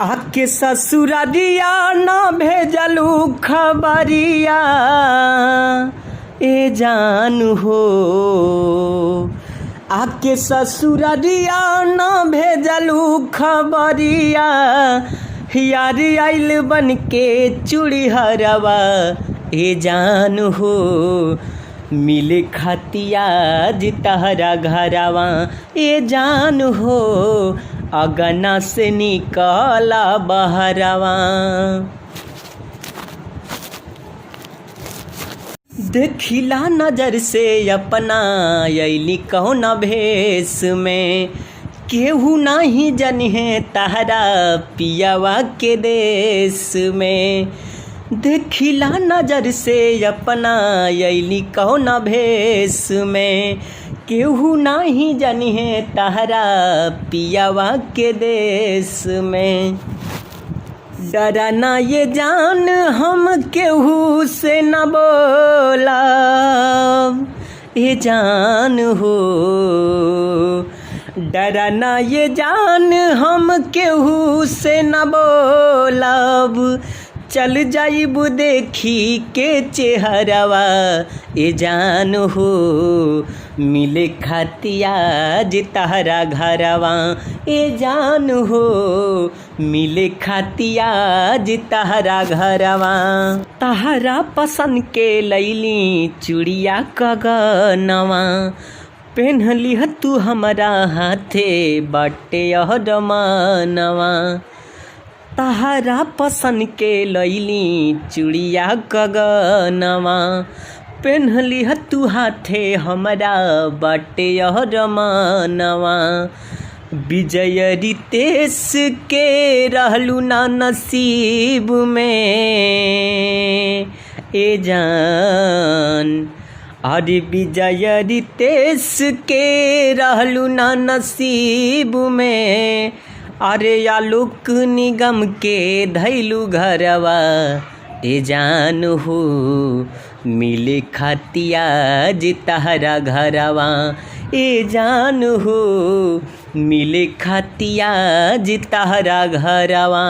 आके ससुरारिया न भेजलू खबरिया ए जान हो। आके ससुरारिया न भेजलू खबरिया यार आइल बन के चूड़ी हरवा ए जान हो। मिले खतिया जितहरा घरवा ए जान हो। अगना से निकला बहरवा देखिला नजर से अपना अली कौन भेष में। केहू नहीं जनिहे तहरा पियावा के देश में। देखिला नजर से अपना अली कौन भेष में। केहू नहीं जनिहे तहरा पियावा के देश में। डरा ना ये जान हम केहू से न बोला ये जान हो। डरा ना ये जान हम केहू से न बोलब। चल जाइब देखी के चेहरवा ए जान हो। मिले खतिया जितहरा घरवा ए जान हो। मिले खतिया जितहरा घरवा। तहरा पसंद के लैली चूड़िया कगनवा। पेन्हली तू हमारा हाथे बाटे अहरमानवा। तहरा पसंद के लैली चूड़िया कगनवा। पेन्हली तू हाथे हमारा बाटे अहरमानवा। विजय रितेश के रहलू ना नसीब में ए जान। अरे विजय रितेश के रहलू ना नसीब में। अरे आलोक निगम के धैलू घरवा ए जान हो। मिले खतिया जितहरा घरवा ए जान हो। मिले खतिया जितहरा घरवा।